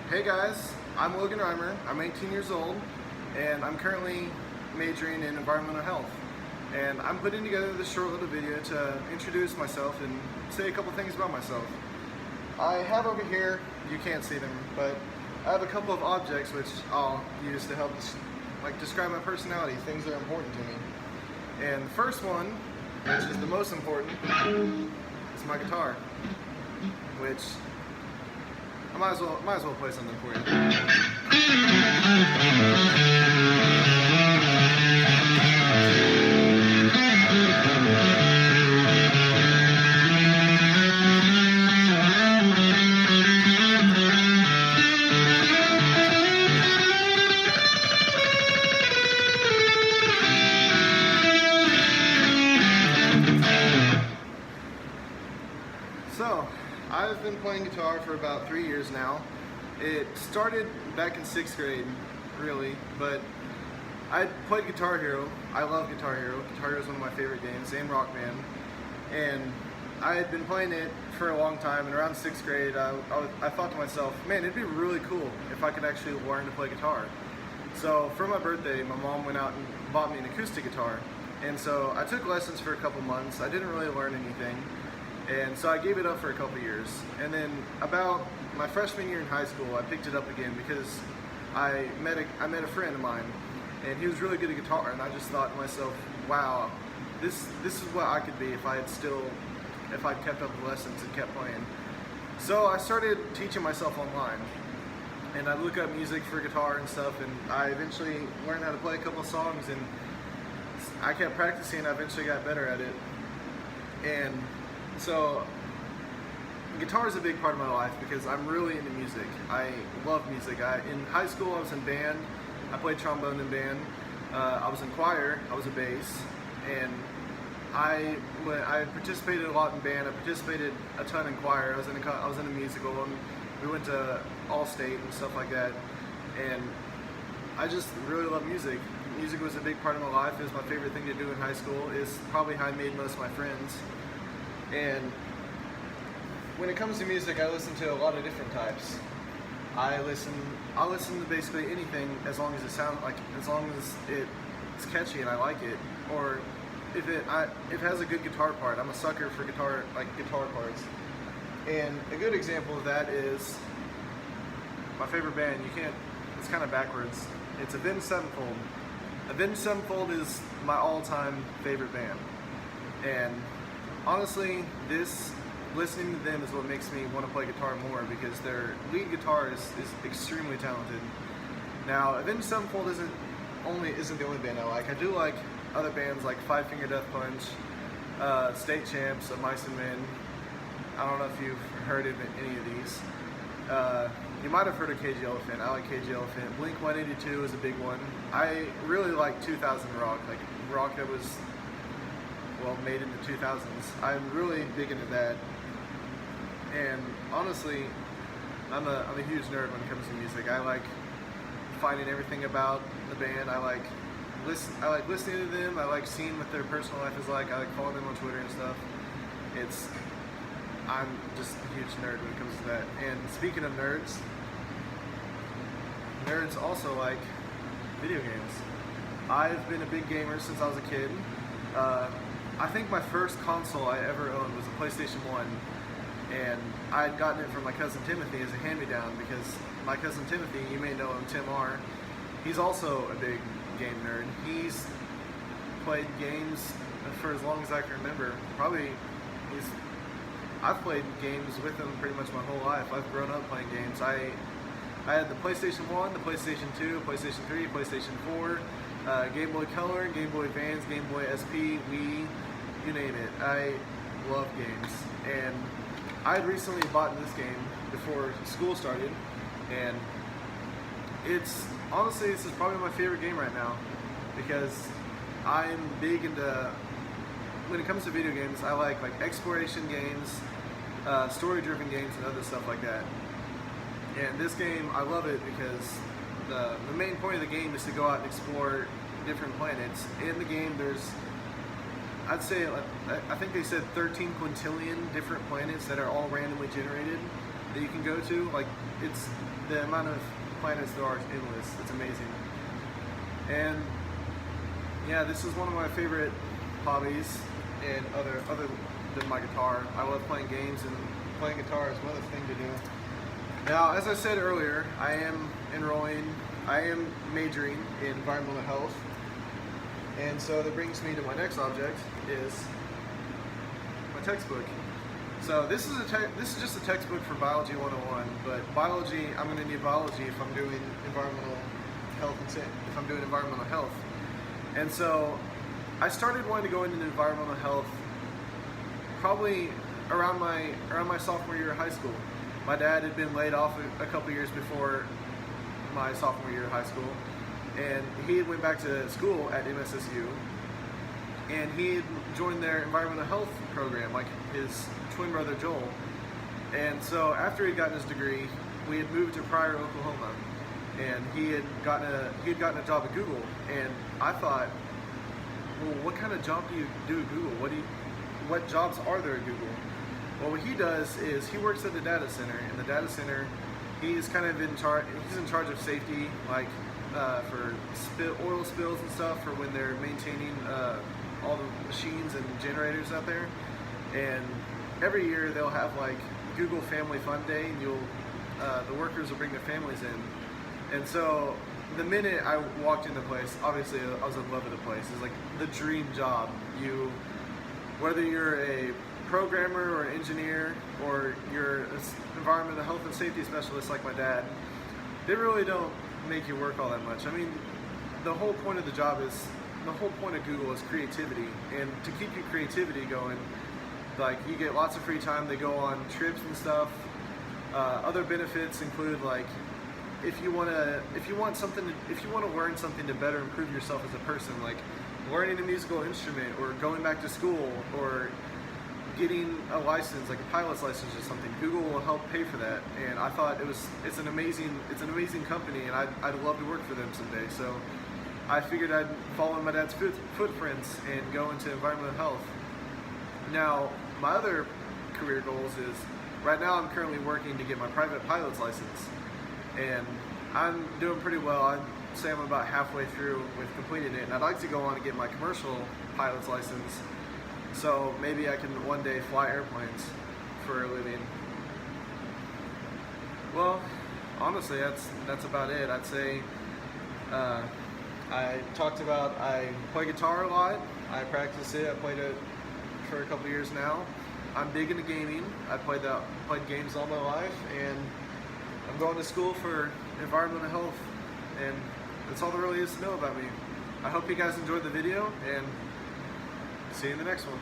Hey guys, I'm Logan Reimer. I'm 18 years old and I'm currently majoring in environmental health. And I'm putting together this short little video to introduce myself and say a couple things about myself. I have over here, you can't see them, but I have a couple of objects which I'll use to help describe my personality, things that are important to me. And the first one, which is the most important, is my guitar, which I might as well play something for So, I've been playing guitar for about 3 years now. It started back in 6th grade, really, but I played Guitar Hero. I love Guitar Hero. Guitar Hero is one of my favorite games, and Rock Band. And I had been playing it for a long time, and around 6th grade, I thought to myself, man, it'd be really cool if I could actually learn to play guitar. So for my birthday, my mom went out and bought me an acoustic guitar. And so I took lessons for a couple months. I didn't really learn anything. And so I gave it up for a couple years. And then about my freshman year in high school, I picked it up again because I met a friend of mine, and he was really good at guitar, and I just thought to myself, wow, this is what I could be if I'd kept up with lessons and kept playing. So I started teaching myself online, and I'd look up music for guitar and stuff, and I eventually learned how to play a couple of songs, and I kept practicing, and I eventually got better at it. And so guitar is a big part of my life because I'm really into music. I love music. In high school I was in band. I played trombone in band. I was in choir. I was a bass. And I participated a lot in band. I participated a ton in choir. I was in a musical, and we went to All-State and stuff like that. And I just really love music. Music was a big part of my life. It was my favorite thing to do in high school. It's probably how I made most of my friends. And when it comes to music, I listen to a lot of different types. I'll listen to basically anything as long as as long as it's catchy and I like it, or if it has a good guitar part. I'm a sucker for guitar parts. And a good example of that is my favorite band. It's kind of backwards. It's Avenged Sevenfold. Avenged Sevenfold is my all-time favorite band, and honestly, listening to them is what makes me want to play guitar more, because their lead guitarist is extremely talented. Now, Avenged Sevenfold isn't the only band I like. I do like other bands like Five Finger Death Punch, State Champs, of Mice and Men. I don't know if you've heard of any of these. You might have heard of KG Elephant. I like KG Elephant. Blink 182 is a big one. I really like 2000 rock, like rock that was made in the 2000s. I'm really big into that. And honestly, I'm a huge nerd when it comes to music. I like finding everything about the band. I like listening to them. I like seeing what their personal life is like. I like following them on Twitter and stuff. I'm just a huge nerd when it comes to that. And speaking of nerds also like video games. I've been a big gamer since I was a kid. I think my first console I ever owned was a PlayStation 1, and I had gotten it from my cousin Timothy as a hand-me-down, because my cousin Timothy, you may know him, Tim R., he's also a big game nerd. He's played games for as long as I can remember. I've played games with him pretty much my whole life. I've grown up playing games. I had the PlayStation 1, the PlayStation 2, PlayStation 3, PlayStation 4, Game Boy Color, Game Boy Advance, Game Boy SP, Wii, you name it. I love games, and I had recently bought this game before school started, and honestly, this is probably my favorite game right now, because I'm big into, when it comes to video games, I like exploration games, story-driven games, and other stuff like that. And this game, I love it because the main point of the game is to go out and explore different planets. In the game, there's I'd say, I think they said 13 quintillion different planets that are all randomly generated. that you can go to. Like, it's the amount of planets there are is endless. It's amazing. And yeah, this is one of my favorite hobbies, and other than my guitar. I love playing games, and playing guitar is another thing to do. Now, as I said earlier, I am majoring in environmental health, and so that brings me to my next object, is my textbook. So this is just a textbook for Biology 101, but biology, I'm going to need biology if I'm doing environmental health. And so I started wanting to go into environmental health probably around my sophomore year of high school. My dad had been laid off a couple years before my sophomore year of high school, and he went back to school at MSSU, and he had joined their environmental health program, like his twin brother Joel. And so after he'd gotten his degree, we had moved to Pryor, Oklahoma, and he had gotten a job at Google. And I thought, well, what kind of job do you do at Google? What jobs are there at Google? Well, what he does is he works at the data center. In the data center, he's kind of in charge. He's in charge of safety, like for oil spills and stuff, for when they're maintaining all the machines and generators out there. And every year they'll have like Google Family Fun Day, and the workers will bring their families in. And so the minute I walked in the place, obviously I was in love with the place. It's like the dream job. Whether you're a programmer or an engineer, or you're an environmental health and safety specialist like my dad, they really don't make you work all that much. I mean, the whole point of Google is creativity, and to keep your creativity going, like, you get lots of free time. They go on trips and stuff. Other benefits include, like, if you want to learn something to better improve yourself as a person, like learning a musical instrument, or going back to school, or getting a license, like a pilot's license or something, Google will help pay for that. And I thought it's an amazing company, and I'd love to work for them someday. So I figured I'd follow my dad's footprints and go into environmental health. Now, my other career goals is, right now I'm currently working to get my private pilot's license, and I'm doing pretty well. I'd say I'm about halfway through with completing it, and I'd like to go on and get my commercial pilot's license, so maybe I can one day fly airplanes for a living. Well, honestly, that's about it. I'd say I play guitar a lot. I practice it. I played it for a couple years now. I'm big into gaming. I played games all my life, and I'm going to school for environmental health, and that's all there really is to know about me. I hope you guys enjoyed the video, and see you in the next one.